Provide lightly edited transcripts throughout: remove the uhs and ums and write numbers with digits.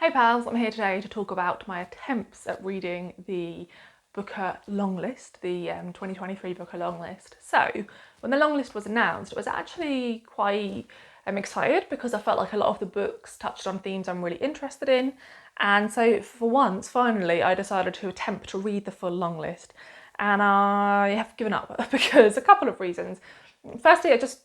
Hey pals, I'm here today to talk about my attempts at reading the Booker Longlist, the 2023 Booker Longlist. So, when the Longlist was announced, I was actually quite excited because I felt like a lot of the books touched on themes I'm really interested in. And so, for once, finally, I decided to attempt to read the full Longlist. And I have given up because a couple of reasons. Firstly, I just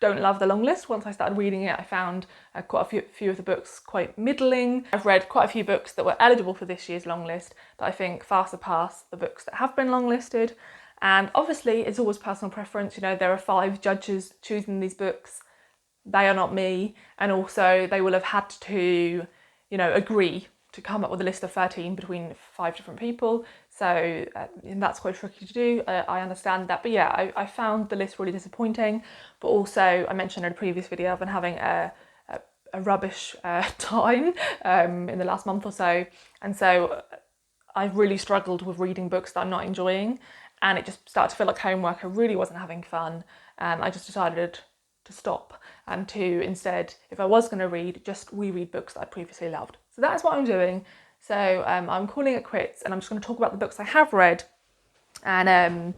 don't love the long list. Once I started reading it, I found quite a few of the books quite middling. I've read quite a few books that were eligible for this year's long list that I think far surpass the books that have been long listed. And obviously, it's always personal preference. You know, there are 5 judges choosing these books. They are not me. And also, they will have had to, agree to come up with a list of 13 between 5 different people. So and that's quite tricky to do. I understand that. But yeah, I found the list really disappointing. But also, I mentioned in a previous video, I've been having a rubbish time in the last month or so. And so I've really struggled with reading books that I'm not enjoying. And it just started to feel like homework. I really wasn't having fun. And I just decided to stop and to instead, if I was going to read, just reread books that I previously loved. So that's what I'm doing. So I'm calling it quits, and I'm just going to talk about the books I have read, and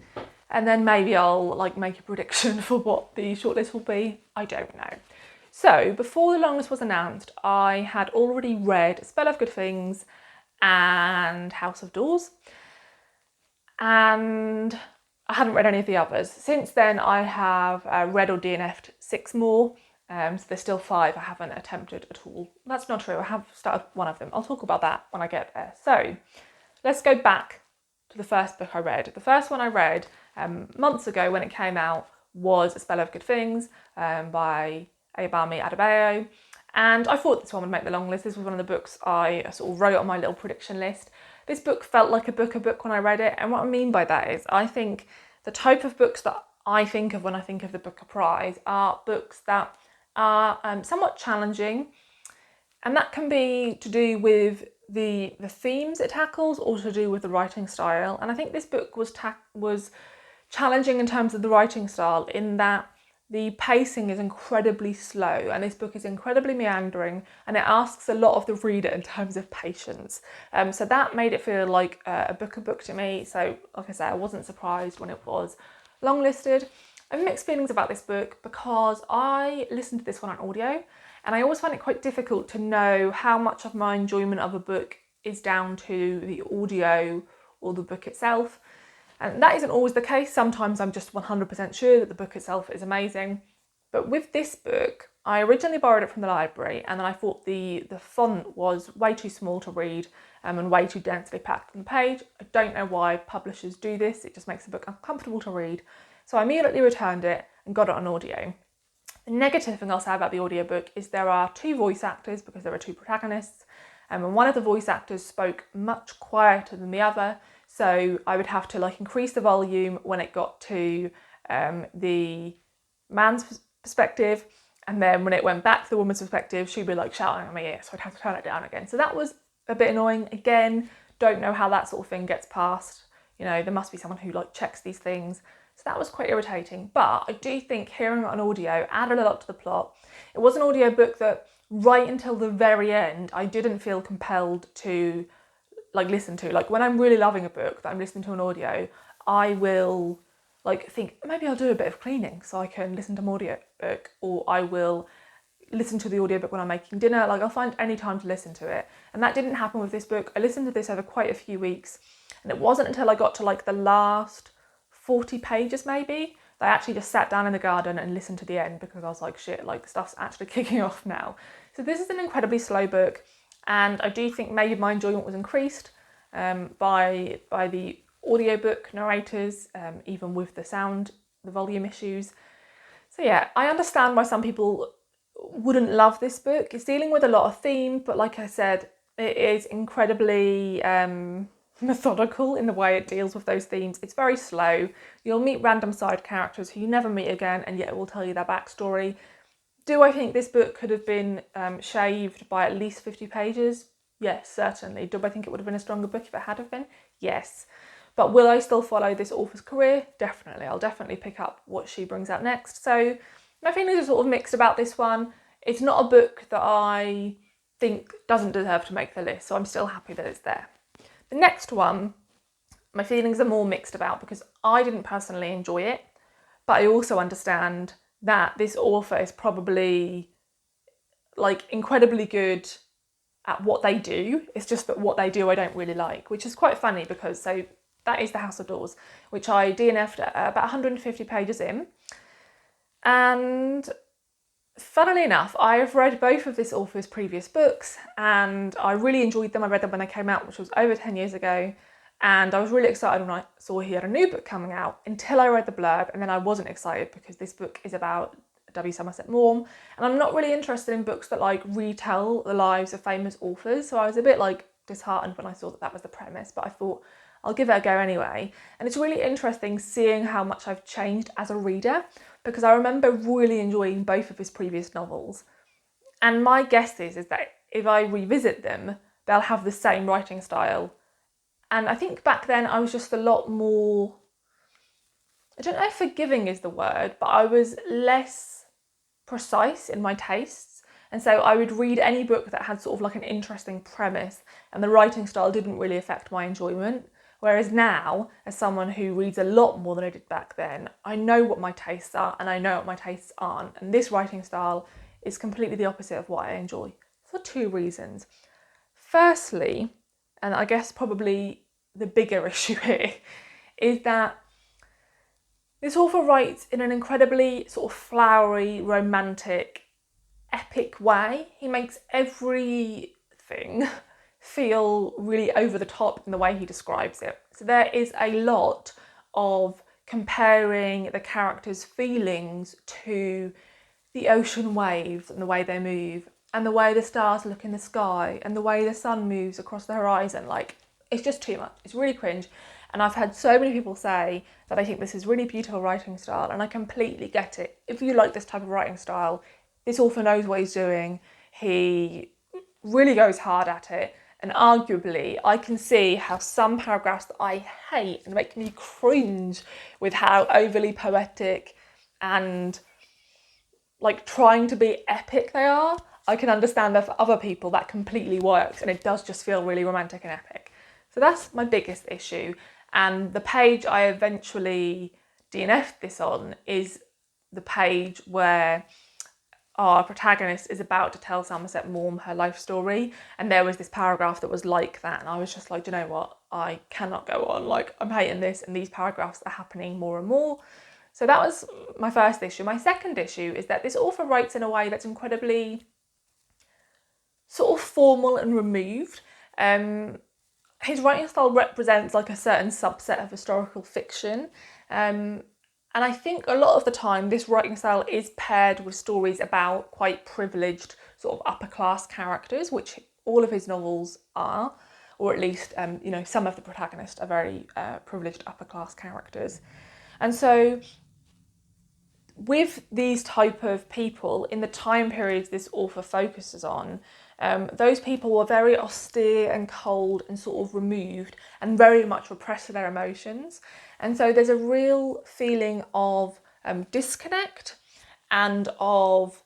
then maybe I'll make a prediction for what the shortlist will be. I don't know. So before the longest was announced, I had already read Spell of Good Things and House of Doors, and I hadn't read any of the others. Since then, I have read or DNF'd 6 more. So there's still 5 I haven't attempted at all. That's not true. I have started one of them. I'll talk about that when I get there. So let's go back to the first book I read. The first one I read months ago when it came out was A Spell of Good Things by Ayobami Adebayo. And I thought this one would make the long list. This was one of the books I sort of wrote on my little prediction list. This book felt like a book when I read it. And what I mean by that is I think the type of books that I think of when I think of the Booker Prize are books that are somewhat challenging. And that can be to do with the themes it tackles or to do with the writing style. And I think this book was challenging in terms of the writing style in that the pacing is incredibly slow and this book is incredibly meandering and it asks a lot of the reader in terms of patience. So that made it feel like a book to me. So like I said, I wasn't surprised when it was longlisted. I have mixed feelings about this book because I listened to this one on audio and I always find it quite difficult to know how much of my enjoyment of a book is down to the audio or the book itself. And that isn't always the case. Sometimes I'm just 100% sure that the book itself is amazing. But with this book, I originally borrowed it from the library and then I thought the font was way too small to read and way too densely packed on the page. I don't know why publishers do this. It just makes the book uncomfortable to read. So I immediately returned it and got it on audio. The negative thing I'll say about the audiobook is there are 2 voice actors because there are 2 protagonists. And one of the voice actors spoke much quieter than the other. So I would have to increase the volume when it got to the man's perspective. And then when it went back to the woman's perspective, she'd be shouting at my ear. So I'd have to turn it down again. So that was a bit annoying. Again, don't know how that sort of thing gets past. You know, there must be someone who checks these things. So that was quite irritating. But I do think hearing it on audio added a lot to the plot. It was an audiobook that right until the very end, I didn't feel compelled to listen to. When I'm really loving a book that I'm listening to on audio, I will think maybe I'll do a bit of cleaning so I can listen to an audiobook, or I will listen to the audiobook when I'm making dinner. I'll find any time to listen to it. And that didn't happen with this book. I listened to this over quite a few weeks, and it wasn't until I got to the last 40 pages maybe that I actually just sat down in the garden and listened to the end because I was like, shit, stuff's actually kicking off now. So this is an incredibly slow book. And I do think maybe my enjoyment was increased by the audiobook narrators, even with the volume issues. So yeah, I understand why some people wouldn't love this book. It's dealing with a lot of themes, but like I said, it is incredibly methodical in the way it deals with those themes. It's very slow. You'll meet random side characters who you never meet again, and yet it will tell you their backstory. Do I think this book could have been shaved by at least 50 pages? Yes, certainly. Do I think it would have been a stronger book if it had have been? Yes. But will I still follow this author's career? Definitely. I'll definitely pick up what she brings out next. So my feelings are sort of mixed about this one. It's not a book that I think doesn't deserve to make the list, so I'm still happy that it's there. The next one, my feelings are more mixed about because I didn't personally enjoy it, but I also understand that this author is probably like incredibly good at what they do. It's just that what they do I don't really like, which is quite funny because so that is The House of Doors, which I DNF'd about 150 pages in. And funnily enough, I've read both of this author's previous books and I really enjoyed them. I read them when they came out, which was over 10 years ago. And I was really excited when I saw he had a new book coming out until I read the blurb, and then I wasn't excited because this book is about W. Somerset Maugham, and I'm not really interested in books that like retell the lives of famous authors, so I was a bit like disheartened when I saw that that was the premise, but I thought I'll give it a go anyway. And it's really interesting seeing how much I've changed as a reader, because I remember really enjoying both of his previous novels, and my guess is that if I revisit them, they'll have the same writing style. And I think back then I was just a lot more, I don't know if forgiving is the word, but I was less precise in my tastes. And so I would read any book that had sort of like an interesting premise and the writing style didn't really affect my enjoyment. Whereas now, as someone who reads a lot more than I did back then, I know what my tastes are and I know what my tastes aren't. And this writing style is completely the opposite of what I enjoy for two reasons. Firstly, and I guess probably the bigger issue here, is that this author writes in an incredibly sort of flowery, romantic, epic way. He makes everything feel really over the top in the way he describes it. So there is a lot of comparing the characters' feelings to the ocean waves and the way they move, and the way the stars look in the sky, and the way the sun moves across the horizon. Like, it's just too much. It's really cringe. And I've had so many people say that I think this is really beautiful writing style, and I completely get it. If you like this type of writing style, this author knows what he's doing. He really goes hard at it. And arguably, I can see how some paragraphs that I hate and make me cringe with how overly poetic and like trying to be epic they are. I can understand that for other people that completely works and it does just feel really romantic and epic. So that's my biggest issue. And the page I eventually DNF'd this on is the page where our protagonist is about to tell Somerset Maugham her life story, and there was this paragraph that was like that, and I was just like, do you know what, I cannot go on, like I'm hating this, and these paragraphs are happening more and more. So that was my first issue. My second issue is that this author writes in a way that's incredibly sort of formal and removed. His writing style represents like a certain subset of historical fiction. And I think a lot of the time this writing style is paired with stories about quite privileged sort of upper class characters, which all of his novels are, or at least, some of the protagonists are very privileged upper class characters. And so with these type of people, in the time periods this author focuses on, those people were very austere and cold and sort of removed and very much repressed their emotions. And so there's a real feeling of disconnect and of,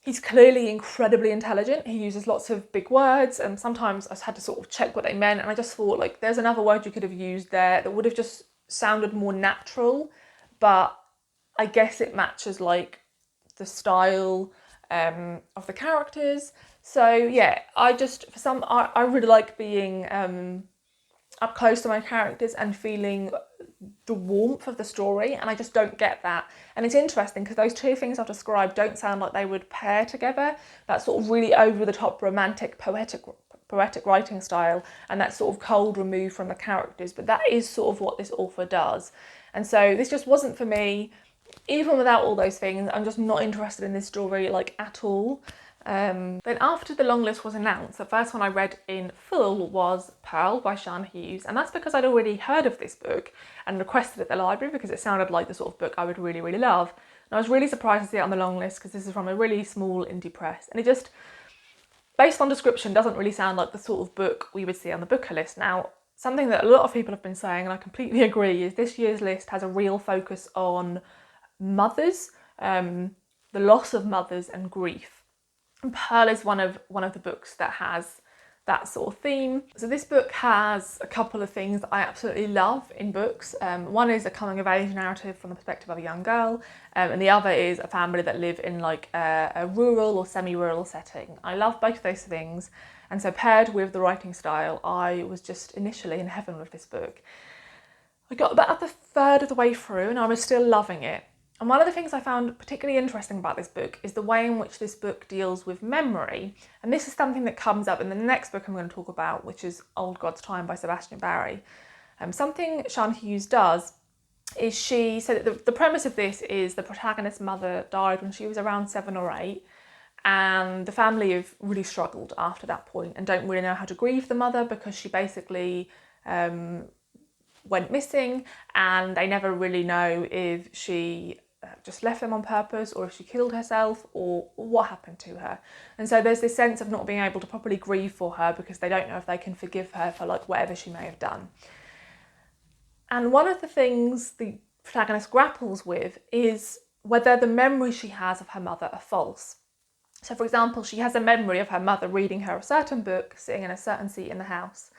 he's clearly incredibly intelligent. He uses lots of big words, and sometimes I had to sort of check what they meant. And I just thought, like, there's another word you could have used there that would have just sounded more natural, but I guess it matches like the style of the characters. So yeah, I really like being up close to my characters and feeling the warmth of the story, and I just don't get that. And it's interesting because those two things I've described don't sound like they would pair together. That sort of really over the top romantic poetic writing style and that sort of cold remove from the characters, but that is sort of what this author does. And so this just wasn't for me. Even without all those things, I'm just not interested in this story like at all. Then after the long list was announced, the first one I read in full was Pearl by Sian Hughes, and that's because I'd already heard of this book and requested it at the library because it sounded like the sort of book I would really, really love. And I was really surprised to see it on the long list because this is from a really small indie press, and it just, based on description, doesn't really sound like the sort of book we would see on the booker list. Now, something that a lot of people have been saying, and I completely agree, is this year's list has a real focus on mothers, the loss of mothers and grief. And Pearl is one of the books that has that sort of theme. So this book has a couple of things that I absolutely love in books. One is a coming of age narrative from the perspective of a young girl, and the other is a family that live in like a rural or semi-rural setting. I love both of those things, and so paired with the writing style, I was just initially in heaven with this book. I got about a third of the way through and I was still loving it. And one of the things I found particularly interesting about this book is the way in which this book deals with memory. And this is something that comes up in the next book I'm going to talk about, which is Old God's Time by Sebastian Barry. Something Sian Hughes does is the premise of this is the protagonist's mother died when she was around 7 or 8, and the family have really struggled after that point and don't really know how to grieve the mother because she basically went missing, and they never really know if she just left them on purpose or if she killed herself or what happened to her. And so there's this sense of not being able to properly grieve for her because they don't know if they can forgive her for like whatever she may have done. And one of the things the protagonist grapples with is whether the memories she has of her mother are false. So for example, she has a memory of her mother reading her a certain book, sitting in a certain seat in the house.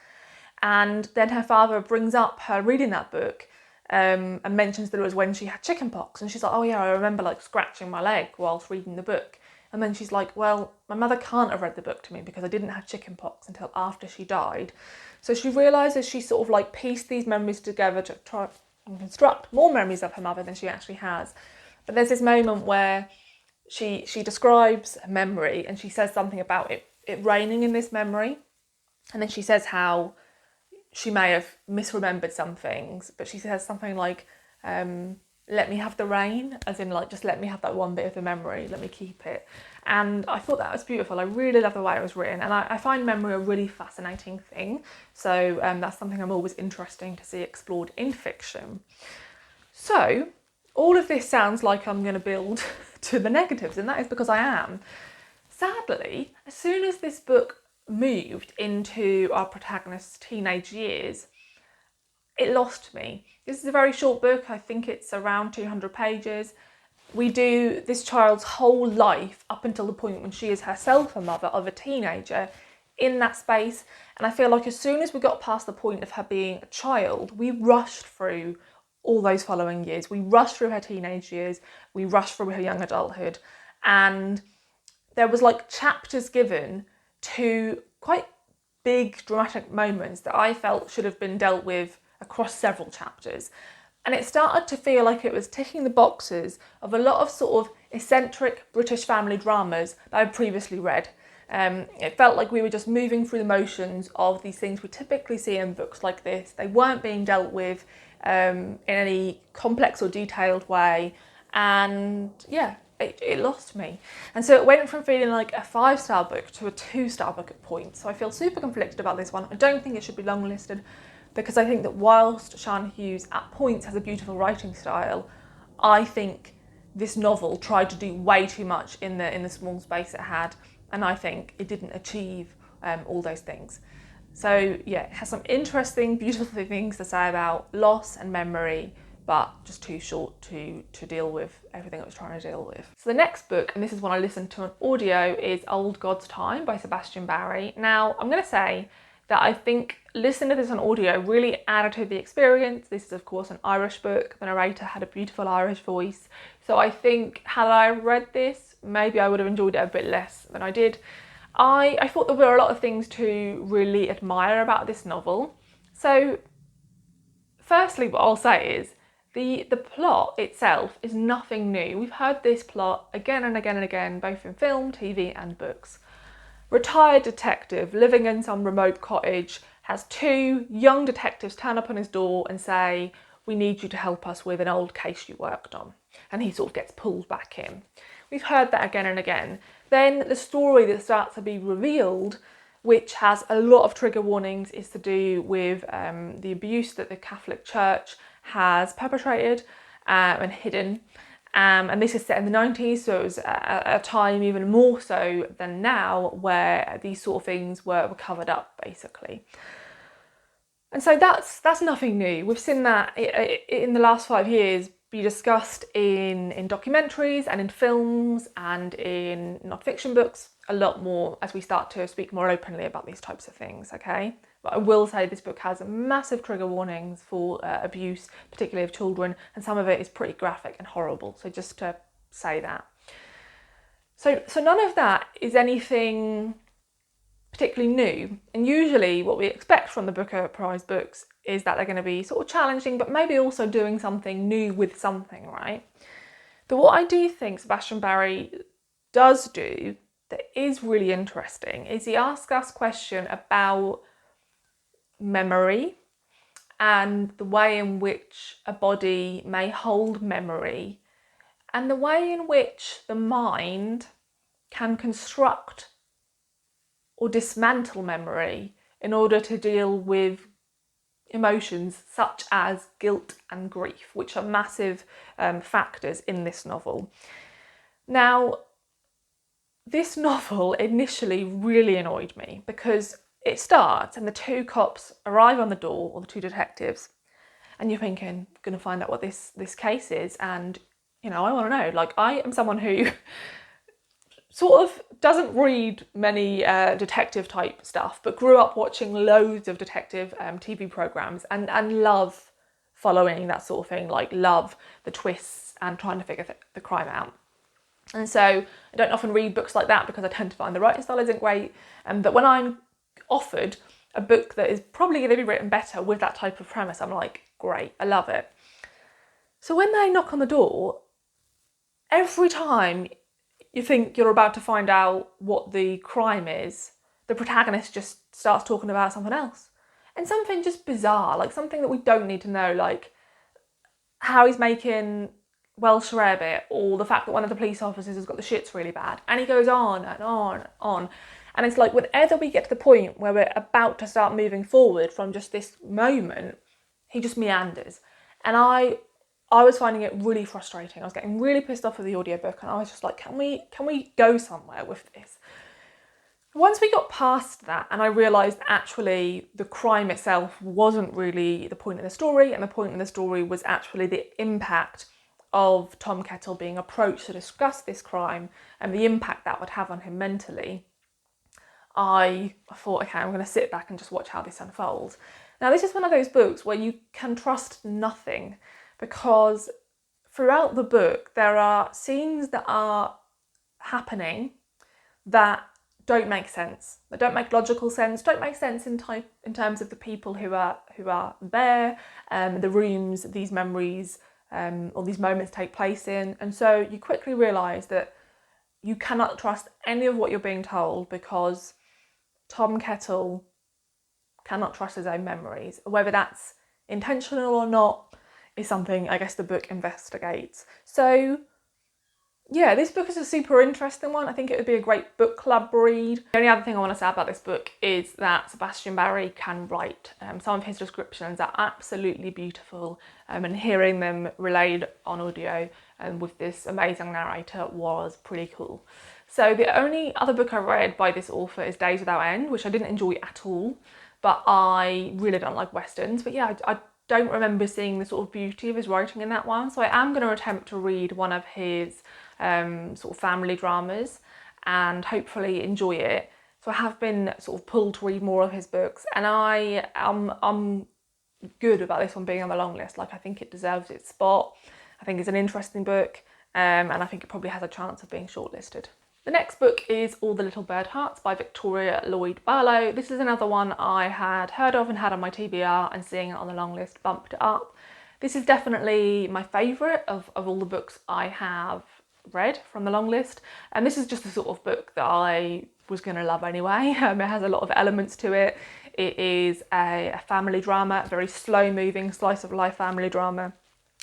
And then her father brings up her reading that book and mentions that it was when she had chickenpox. And she's like, oh yeah, I remember like scratching my leg whilst reading the book. And then she's like, well, my mother can't have read the book to me because I didn't have chickenpox until after she died. So she realises she sort of like pieced these memories together to try and construct more memories of her mother than she actually has. But there's this moment where she describes a memory and she says something about it raining in this memory. And then she says how she may have misremembered some things, but she says something like, let me have the rain, as in like, just let me have that one bit of the memory, let me keep it. And I thought that was beautiful. I really love the way it was written, and I find memory a really fascinating thing. So that's something I'm always interested to see explored in fiction. So all of this sounds like I'm going to build to the negatives, and that is because I am. Sadly, as soon as this book moved into our protagonist's teenage years, it lost me. This is a very short book. I think it's around 200 pages. We do this child's whole life up until the point when she is herself a mother of a teenager in that space. And I feel like as soon as we got past the point of her being a child, we rushed through all those following years. We rushed through her teenage years. We rushed through her young adulthood. And there was like chapters given to quite big dramatic moments that I felt should have been dealt with across several chapters. And it started to feel like it was ticking the boxes of a lot of sort of eccentric British family dramas that I'd previously read. It felt like we were just moving through the motions of these things we typically see in books like this. They weren't being dealt with in any complex or detailed way. And yeah, it lost me. And so it went from feeling like a 5-star book to a 2-star book at points. So I feel super conflicted about this one. I don't think it should be longlisted because I think that whilst Sian Hughes at points has a beautiful writing style, I think this novel tried to do way too much in the small space it had, and I think it didn't achieve all those things. So yeah, it has some interesting, beautiful things to say about loss and memory, but just too short to deal with everything it was trying to deal with. So the next book, and this is one I listened to on audio, is Old God's Time by Sebastian Barry. Now, I'm going to say that I think listening to this on audio really added to the experience. This is of course an Irish book. The narrator had a beautiful Irish voice. So I think had I read this, maybe I would have enjoyed it a bit less than I did. I thought there were a lot of things to really admire about this novel. So firstly, what I'll say is the plot itself is nothing new. We've heard this plot again and again and again, both in film, TV and books. Retired detective living in some remote cottage has 2 young detectives turn up on his door and say, we need you to help us with an old case you worked on. And he sort of gets pulled back in. We've heard that again and again. Then the story that starts to be revealed, which has a lot of trigger warnings, is to do with the abuse that the Catholic Church has perpetrated and hidden. And this is set in the 90s, so it was a time even more so than now where these sort of things were covered up, basically. And so that's nothing new. We've seen that in the last 5 years be discussed in documentaries and in films and in non-fiction books a lot more as we start to speak more openly about these types of things, okay? But I will say this book has massive trigger warnings for abuse, particularly of children, and some of it is pretty graphic and horrible, so just to say that. So none of that is anything particularly new, and usually what we expect from the Booker Prize books is that they're going to be sort of challenging, but maybe also doing something new with something, right? But what I do think Sebastian Barry does do that is really interesting is he asks us a question about memory and the way in which a body may hold memory and the way in which the mind can construct or dismantle memory in order to deal with emotions such as guilt and grief, which are massive factors in this novel. Now, this novel initially really annoyed me because it starts and the two cops arrive on the door, or the two detectives, and you're thinking, going to find out what this case is, and I want to know. Like, I am someone who sort of doesn't read many detective type stuff, but grew up watching loads of detective TV programs and love following that sort of thing, like love the twists and trying to figure the crime out. And so I don't often read books like that because I tend to find the writing style isn't great. But when I'm offered a book that is probably going to be written better with that type of premise, I'm like, great, I love it. So when they knock on the door, every time you think you're about to find out what the crime is, the protagonist just starts talking about something else. And something just bizarre, like something that we don't need to know, like how he's making Welsh rarebit, or the fact that one of the police officers has got the shits really bad. And he goes on and on and on. And it's like whenever we get to the point where we're about to start moving forward from just this moment, he just meanders. And I was finding it really frustrating. I was getting really pissed off with the audiobook, and I was just like, can we go somewhere with this? Once we got past that, and I realised actually the crime itself wasn't really the point of the story, and the point of the story was actually the impact of Tom Kettle being approached to discuss this crime and the impact that would have on him mentally, I thought, okay, I'm going to sit back and just watch how this unfolds. Now, this is one of those books where you can trust nothing, because throughout the book there are scenes that are happening that don't make sense. They don't make logical sense, don't make sense in terms of the people who are there, the rooms these memories or these moments take place in. And so you quickly realise that you cannot trust any of what you're being told, because Tom Kettle cannot trust his own memories. Whether that's intentional or not is something I guess the book investigates. So yeah, this book is a super interesting one. I think it would be a great book club read. The only other thing I want to say about this book is that Sebastian Barry can write. Some of his descriptions are absolutely beautiful, and hearing them relayed on audio with this amazing narrator was pretty cool. So the only other book I read by this author is Days Without End, which I didn't enjoy at all, but I really don't like westerns. But yeah, I don't remember seeing the sort of beauty of his writing in that one. So I am going to attempt to read one of his sort of family dramas and hopefully enjoy it. So I have been sort of pulled to read more of his books, and I'm good about this one being on the long list. Like, I think it deserves its spot. I think it's an interesting book, and I think it probably has a chance of being shortlisted. The next book is All the Little Bird Hearts by Victoria Lloyd Barlow. This is another one I had heard of and had on my TBR, and seeing it on the long list bumped it up. This is definitely my favourite of all the books I have read from the long list, and this is just the sort of book that I was going to love anyway. It has a lot of elements to it. It is a family drama, a very slow moving slice of life family drama,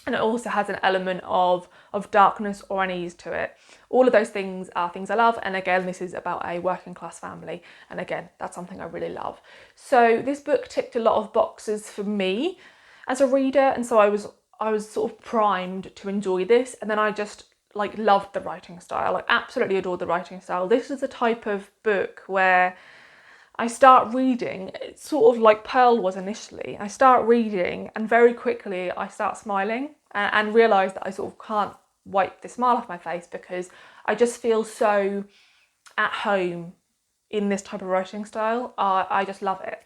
and it also has an element of darkness or unease to it. All of those things are things I love, and again, this is about a working class family, and again, that's something I really love. So this book ticked a lot of boxes for me as a reader, and so I was sort of primed to enjoy this, and then I just loved the writing style, absolutely adored the writing style. This is the type of book where I start reading, it's sort of like Pearl was initially. I start reading and very quickly I start smiling and realise that I sort of can't wipe the smile off my face, because I just feel so at home in this type of writing style. I just love it.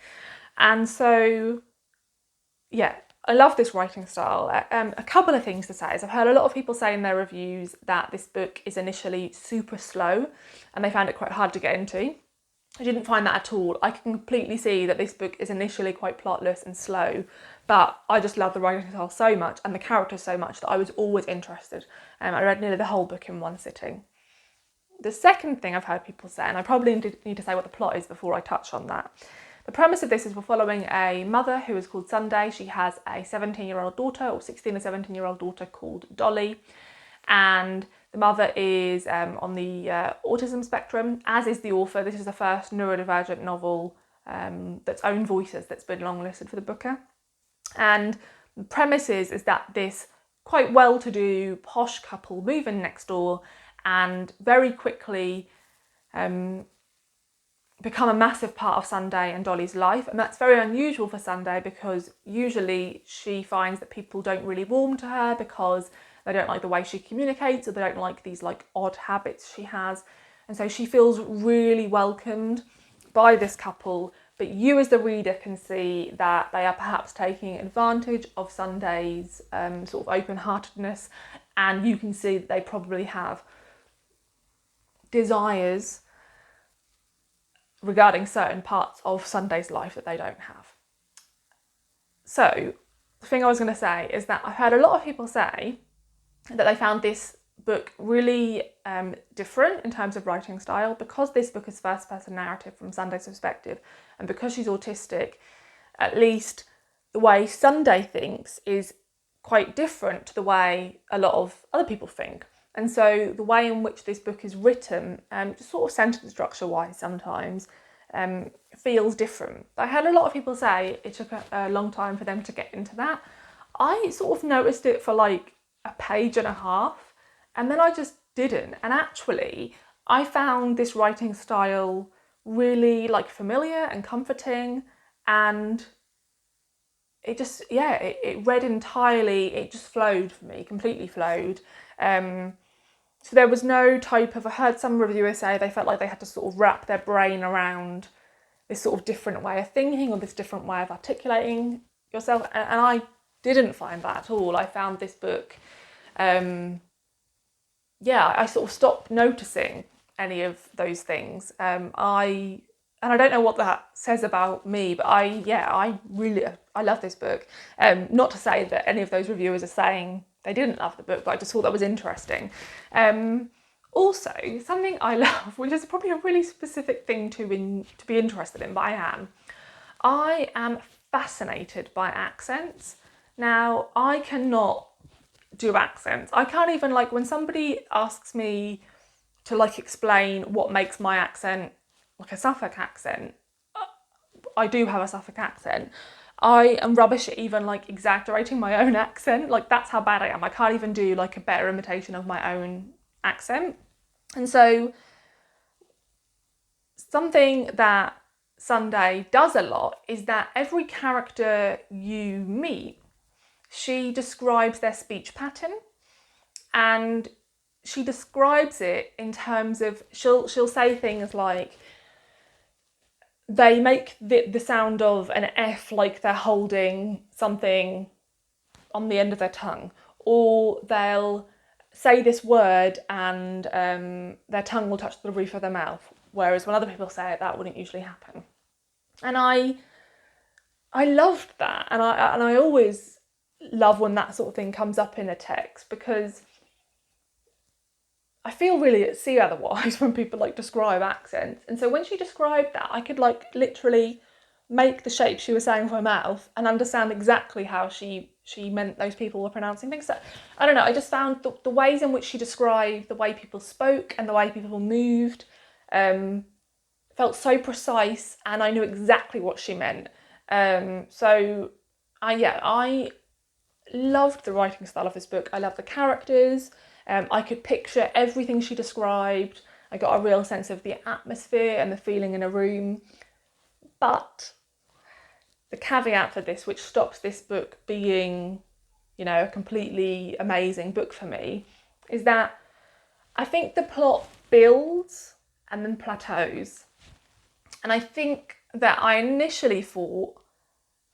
And so, yeah, I love this writing style. A couple of things to say is I've heard a lot of people say in their reviews that this book is initially super slow and they found it quite hard to get into. I didn't find that at all. I can completely see that this book is initially quite plotless and slow, but I just love the writing style so much and the characters so much that I was always interested. I read nearly the whole book in one sitting. The second thing I've heard people say, and I probably need to say what the plot is before I touch on that. The premise of this is we're following a mother who is called Sunday. She has a 17-year-old daughter, or 16 or 17-year-old daughter called Dolly. And the mother is on the autism spectrum, as is the author. This is the first neurodivergent novel that's own voices that's been longlisted for the Booker. And the premise is that this quite well-to-do posh couple move in next door and very quickly become a massive part of Sunday and Dolly's life. And that's very unusual for Sunday because usually she finds that people don't really warm to her because they don't like the way she communicates or they don't like these like odd habits she has. And so she feels really welcomed by this couple, but you as the reader can see that they are perhaps taking advantage of Sunday's sort of open-heartedness, and you can see that they probably have desires regarding certain parts of Sunday's life that they don't have. So the thing I was going to say is that I've heard a lot of people say that they found this book really different in terms of writing style because this book is first person narrative from Sunday's perspective, and because she's autistic, at least the way Sunday thinks is quite different to the way a lot of other people think. And so the way in which this book is written, just sort of sentence structure wise sometimes, feels different. I heard a lot of people say it took a long time for them to get into that. I sort of noticed it for like a page and a half, and then I just didn't. And actually, I found this writing style really like familiar and comforting, and it just, yeah, it read entirely, it just flowed for me, completely flowed. So there was no type of, I heard some reviewers say they felt like they had to sort of wrap their brain around this sort of different way of thinking or this different way of articulating yourself. And I didn't find that at all. I found this book, I sort of stopped noticing any of those things. I don't know what that says about me, but I love this book. Not to say that any of those reviewers are saying they didn't love the book, but I just thought that was interesting. Also, something I love, which is probably a really specific thing to be interested in, but I am fascinated by accents. Now, I cannot do accents. I can't even, like, when somebody asks me to like explain what makes my accent like a Suffolk accent, I do have a Suffolk accent. I am rubbish at even like exaggerating my own accent. Like, that's how bad I am. I can't even do like a better imitation of my own accent. And so something that Sunday does a lot is that every character you meet, she describes their speech pattern, and she describes it in terms of, she'll say things like, they make the sound of an F like they're holding something on the end of their tongue, or they'll say this word and their tongue will touch the roof of their mouth, whereas when other people say it, that wouldn't usually happen. And I loved that, and I always love when that sort of thing comes up in a text, because I feel really at sea otherwise when people like describe accents. And so when she described that, I could like literally make the shape she was saying with her mouth and understand exactly how she meant those people were pronouncing things. So, I don't know, I just found the ways in which she described the way people spoke and the way people moved felt so precise, and I knew exactly what she meant. So I loved the writing style of this book. I loved the characters. I could picture everything she described. I got a real sense of the atmosphere and the feeling in a room. But the caveat for this, which stops this book being, a completely amazing book for me, is that I think the plot builds and then plateaus. And I think that I initially thought,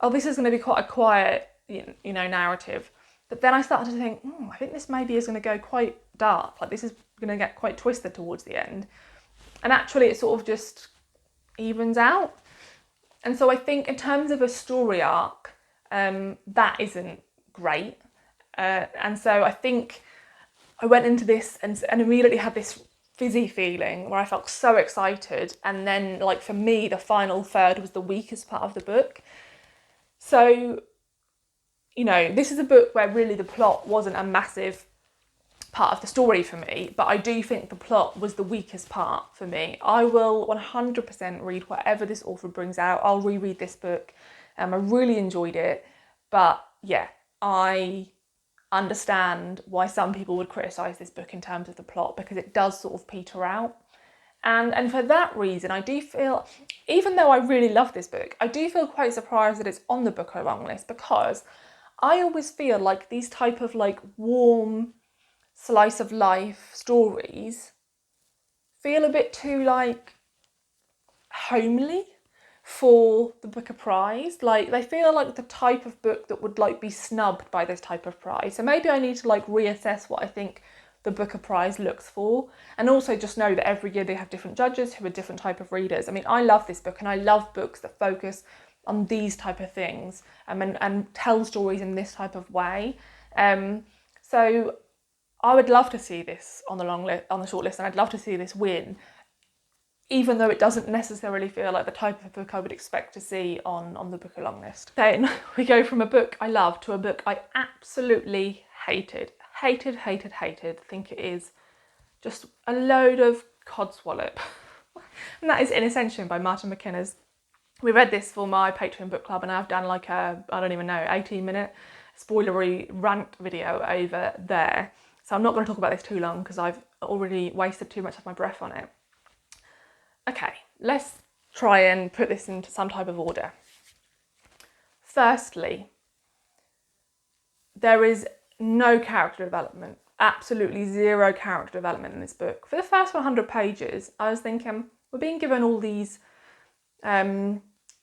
oh, this is going to be quite a quiet, narrative. But then I started to think, I think this maybe is going to go quite dark. Like, this is going to get quite twisted towards the end. And actually it sort of just evens out. And so I think in terms of a story arc, that isn't great. And so I think I went into this and immediately had this fizzy feeling where I felt so excited. And then, like, for me, the final third was the weakest part of the book. So, this is a book where really the plot wasn't a massive part of the story for me, but I do think the plot was the weakest part for me. I will 100% read whatever this author brings out. I'll reread this book. I really enjoyed it, but yeah, I understand why some people would criticise this book in terms of the plot, because it does sort of peter out. And for that reason, I do feel, even though I really love this book, I do feel quite surprised that it's on the book Longlist, because I always feel like these type of like warm slice of life stories feel a bit too like homely for the Booker Prize. Like, they feel like the type of book that would like be snubbed by this type of prize. So maybe I need to like reassess what I think the Booker Prize looks for, and also just know that every year they have different judges who are different type of readers. I mean, I love this book, and I love books that focus on these type of things, and tell stories in this type of way. So I would love to see this on the shortlist, and I'd love to see this win, even though it doesn't necessarily feel like the type of book I would expect to see on the Booker Longlist. Then we go from a book I love to a book I absolutely hated. I think it is just a load of codswallop. And that is Inen by Martin McInnes. We read this for my Patreon book club, and I've done like a, 18-minute spoilery rant video over there. So I'm not going to talk about this too long because I've already wasted too much of my breath on it. Okay, let's try and put this into some type of order. Firstly, there is no character development, absolutely zero character development in this book. For the first 100 pages, I was thinking, we're being given all these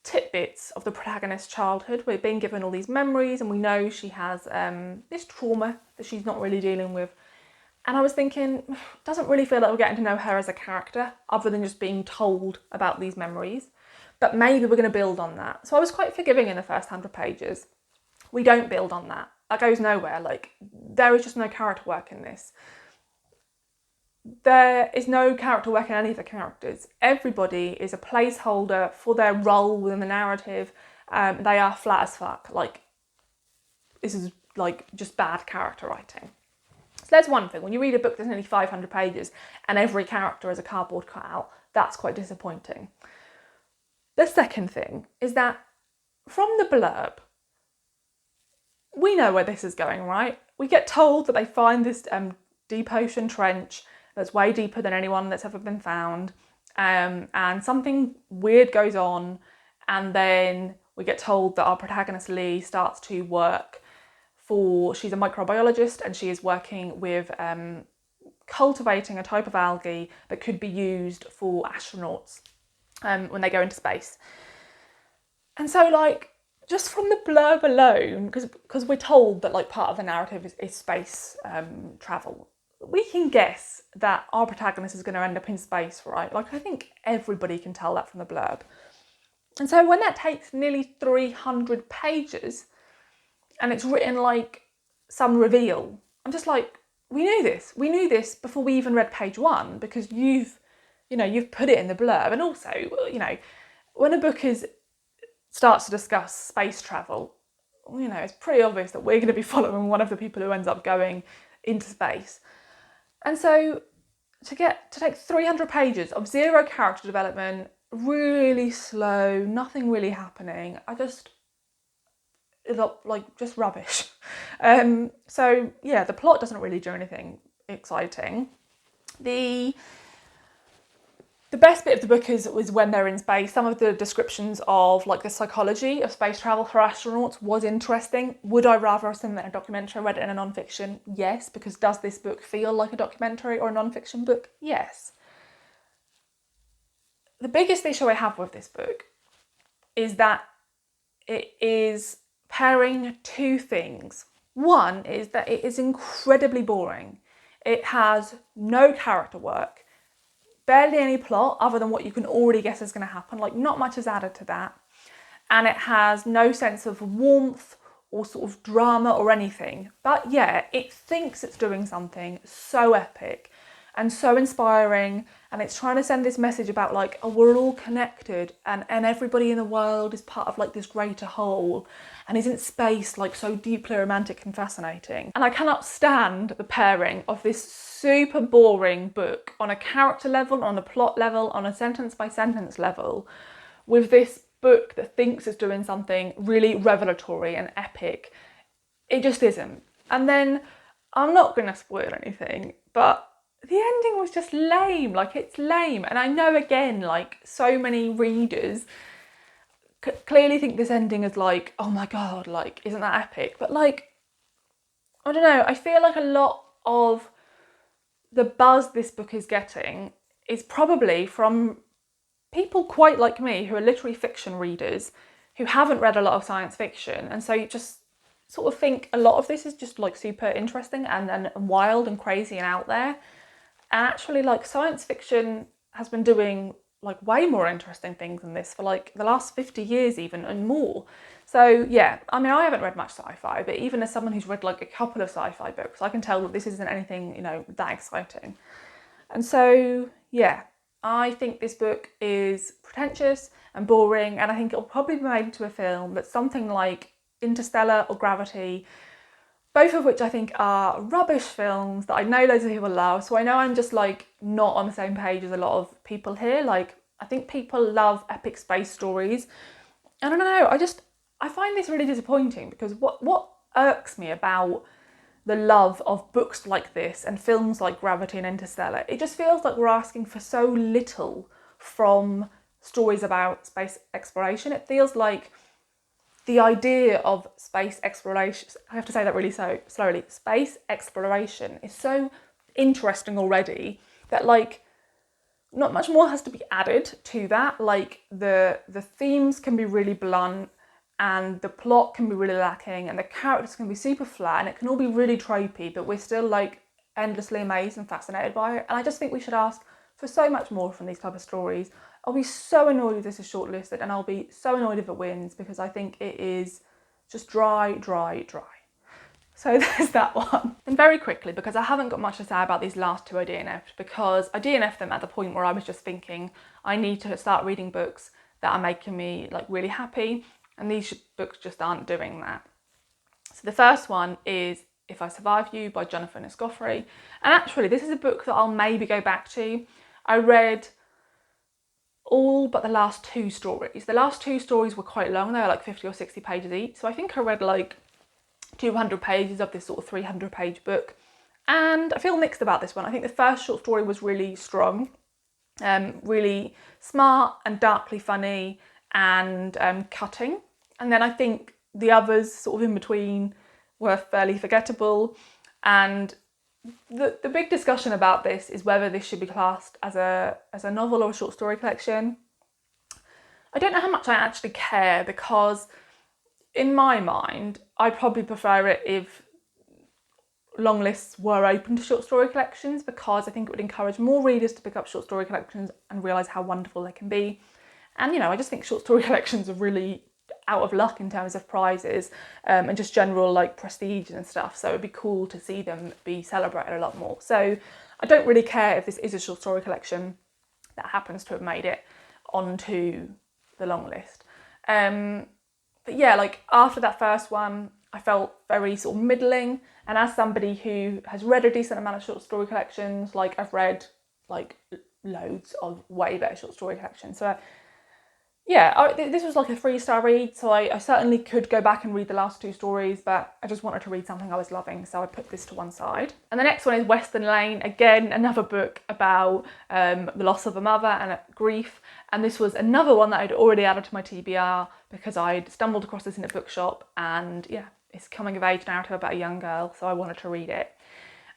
tidbits of the protagonist's childhood. We're being given all these memories, and we know she has this trauma that she's not really dealing with. And I was thinking, it doesn't really feel like we're getting to know her as a character, other than just being told about these memories. But maybe we're going to build on that. So I was quite forgiving in the first 100 pages. We don't build on that. That goes nowhere. Like, there is just no character work in this. There is no character work in any of the characters. Everybody is a placeholder for their role within the narrative. They are flat as fuck. Like, this is like just bad character writing. So there's one thing. When you read a book that's nearly 500 pages and every character is a cardboard cutout, that's quite disappointing. The second thing is that from the blurb, we know where this is going, right? We get told that they find this deep ocean trench that's way deeper than anyone that's ever been found, and something weird goes on, and then we get told that our protagonist Lee starts to work she's a microbiologist, and she is working with cultivating a type of algae that could be used for astronauts when they go into space. And so, like, just from the blurb alone, because we're told that like part of the narrative is space travel, we can guess that our protagonist is going to end up in space, right? Like, I think everybody can tell that from the blurb. And so when that takes nearly 300 pages and it's written like some reveal, I'm just like, we knew this before we even read page one, because you've put it in the blurb. And also, when a book starts to discuss space travel, it's pretty obvious that we're going to be following one of the people who ends up going into space. And so to take 300 pages of zero character development, really slow, nothing really happening, just rubbish. So yeah, the plot doesn't really do anything exciting. The best bit of the book is when they're in space. Some of the descriptions of like the psychology of space travel for astronauts was interesting. Would I rather have seen that in a documentary, read it in a non-fiction? Yes, because does this book feel like a documentary or a non-fiction book? Yes. the biggest issue I have with this book is that it is pairing two things. One is that it is incredibly boring. It has no character work, barely any plot other than what you can already guess is going to happen. Like, not much is added to that. And it has no sense of warmth or sort of drama or anything. But yeah, it thinks it's doing something so epic and so inspiring, and it's trying to send this message about like, oh, we're all connected and everybody in the world is part of like this greater whole, and isn't space like so deeply romantic and fascinating. And I cannot stand the pairing of this super boring book on a character level, on a plot level, on a sentence by sentence level, with this book that thinks it's doing something really revelatory and epic. It just isn't. And then, I'm not going to spoil anything, but the ending was just lame. Like, it's lame. And I know, again, like, so many readers clearly think this ending is like, oh my god, like, isn't that epic? But like, I don't know, I feel like a lot of the buzz this book is getting is probably from people quite like me who are literary fiction readers who haven't read a lot of science fiction, and so you just sort of think a lot of this is just like super interesting and wild and crazy and out there. And actually, like, science fiction has been doing like way more interesting things than this for like the last 50 years even, and more. So yeah, I mean, I haven't read much sci-fi, but even as someone who's read like a couple of sci-fi books, I can tell that this isn't anything, you know, that exciting. And so yeah, I think this book is pretentious and boring, and I think it'll probably be made into a film that's something like Interstellar or Gravity, both of which I think are rubbish films that I know loads of people love. So I know I'm just like not on the same page as a lot of people here. Like, I think people love epic space stories. And I don't know, I find this really disappointing, because what irks me about the love of books like this and films like Gravity and Interstellar, it just feels like we're asking for so little from stories about space exploration. It feels like the idea of space exploration, I have to say that really so slowly, space exploration is so interesting already that like not much more has to be added to that. Like, the themes can be really blunt, and the plot can be really lacking, and the characters can be super flat, and it can all be really tropey, but we're still like endlessly amazed and fascinated by it. And I just think we should ask for so much more from these type of stories. I'll be so annoyed if this is shortlisted, and I'll be so annoyed if it wins, because I think it is just dry. So there's that one. And very quickly, because I haven't got much to say about these last two I DNF'd, because I DNF'd them at the point where I was just thinking I need to start reading books that are making me like really happy, and these books just aren't doing that. So the first one is If I Survive You by Jonathan Escoffery. And actually, this is a book that I'll maybe go back to. I read all but the last two stories. The last two stories were quite long, they were like 50 or 60 pages each. So I think I read like 200 pages of this sort of 300 page book. And I feel mixed about this one. I think the first short story was really strong, really smart and darkly funny and cutting. And then I think the others sort of in between were fairly forgettable. And the big discussion about this is whether this should be classed as a novel or a short story collection. I don't know how much I actually care, because in my mind, I'd probably prefer it if Longlists were open to short story collections, because I think it would encourage more readers to pick up short story collections and realise how wonderful they can be. And, you know, I just think short story collections are really out of luck in terms of prizes and just general like prestige and stuff, so it'd be cool to see them be celebrated a lot more. So I don't really care if this is a short story collection that happens to have made it onto the long list. But yeah, like after that first one, I felt very sort of middling, and as somebody who has read a decent amount of short story collections, like I've read like loads of way better short story collections, so yeah, this was like a 3-star read, so I certainly could go back and read the last two stories, but I just wanted to read something I was loving, so I put this to one side. And the next one is Western Lane, again, another book about the loss of a mother and grief, and this was another one that I'd already added to my TBR because I'd stumbled across this in a bookshop, and yeah, it's a coming of age narrative about a young girl, so I wanted to read it.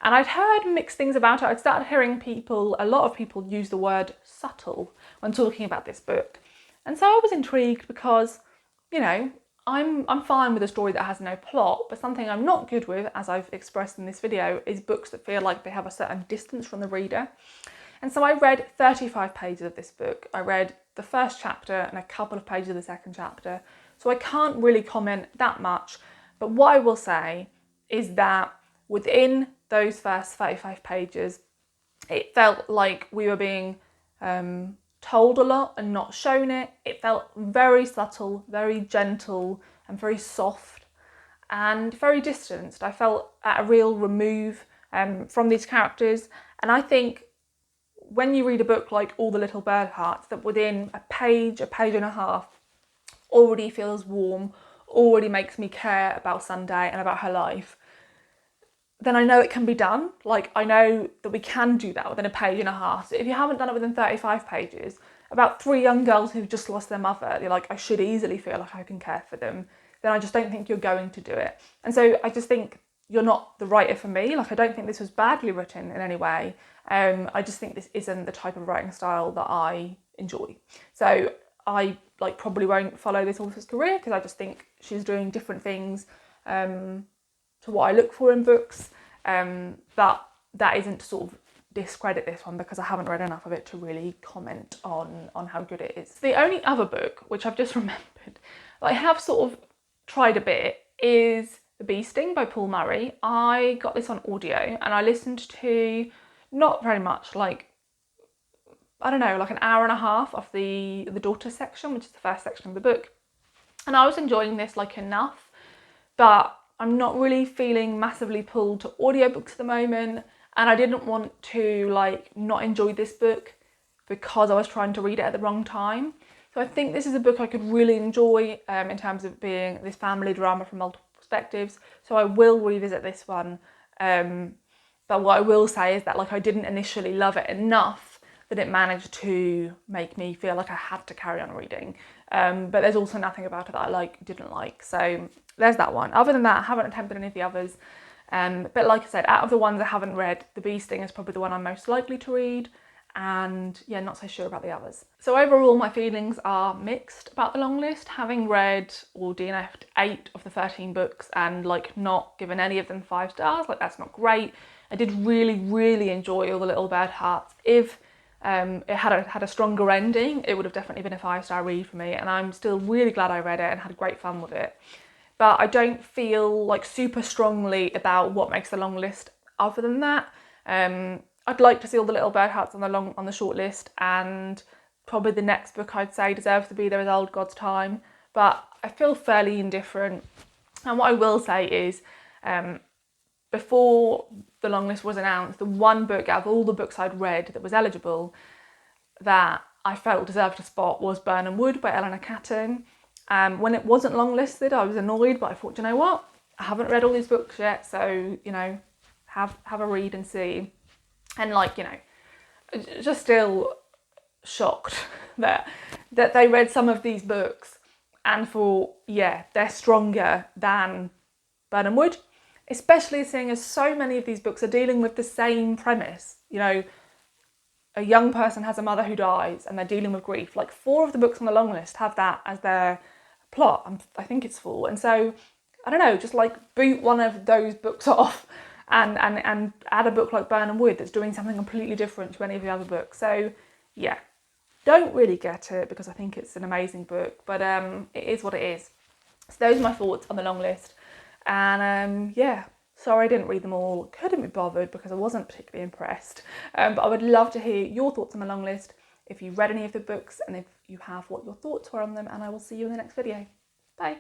And I'd heard mixed things about it. I'd started hearing a lot of people use the word subtle, when talking about this book. And so I was intrigued because, you know, I'm fine with a story that has no plot, but something I'm not good with, as I've expressed in this video, is books that feel like they have a certain distance from the reader. And so I read 35 pages of this book. I read the first chapter and a couple of pages of the second chapter. So I can't really comment that much. But what I will say is that within those first 35 pages, it felt like we were being told a lot and not shown it. It felt very subtle, very gentle and very soft and very distanced. I felt at a real remove from these characters. And I think when you read a book like All the Little Bird Hearts, that within a page and a half, already feels warm, already makes me care about Sunday and about her life, then I know it can be done. Like, I know that we can do that within a page and a half. So if you haven't done it within 35 pages, about 3 young girls who've just lost their mother, you're like, I should easily feel like I can care for them, then I just don't think you're going to do it. And so I just think you're not the writer for me. Like, I don't think this was badly written in any way. I just think this isn't the type of writing style that I enjoy. So I probably won't follow this author's career because I just think she's doing different things to what I look for in books. But that isn't to sort of discredit this one because I haven't read enough of it to really comment on how good it is. The only other book, which I've just remembered, that I have sort of tried a bit is The Bee Sting by Paul Murray. I got this on audio and I listened to not very much, like, I don't know, like an hour and a half of the daughter section, which is the first section of the book. And I was enjoying this like enough, but I'm not really feeling massively pulled to audiobooks at the moment. And I didn't want to like not enjoy this book because I was trying to read it at the wrong time. So I think this is a book I could really enjoy in terms of being this family drama from multiple perspectives. So I will revisit this one. But what I will say is that like I didn't initially love it enough that it managed to make me feel like I had to carry on reading. But there's also nothing about it that I didn't like. So there's that one. Other than that, I haven't attempted any of the others. But like I said, out of the ones I haven't read, The Bee Sting is probably the one I'm most likely to read. And yeah, not so sure about the others. So overall, my feelings are mixed about the long list. Having read or DNF'd 8 of the 13 books and like not given any of them 5 stars, like that's not great. I did really, really enjoy All the Little Bird Hearts. If it had a stronger ending, it would have definitely been a 5-star read for me, and I'm still really glad I read it and had great fun with it. But I don't feel like super strongly about what makes the long list other than that. I'd like to see All the Little Bird Hearts on the short list, and probably the next book I'd say deserves to be there is Old God's Time, but I feel fairly indifferent. And what I will say is, before the long list was announced, the one book out of all the books I'd read that was eligible that I felt deserved a spot was Burnham Wood by Eleanor Catton. When it wasn't long listed, I was annoyed, but I thought, you know what? I haven't read all these books yet, so, you know, have a read and see. And like, you know, just still shocked that they read some of these books and thought, yeah, they're stronger than Burnham Wood. Especially seeing as so many of these books are dealing with the same premise. You know, a young person has a mother who dies and they're dealing with grief. Like 4 of the books on the long list have that as their plot. I think it's 4. And so, I don't know, just like boot one of those books off and add a book like Burnham Wood that's doing something completely different to any of the other books. So yeah, don't really get it because I think it's an amazing book, but it is what it is. So those are my thoughts on the long list. And yeah, sorry I didn't read them all. Couldn't be bothered because I wasn't particularly impressed. But I would love to hear your thoughts on the long list, if you read any of the books and if you have, what your thoughts were on them, and I will see you in the next video. Bye.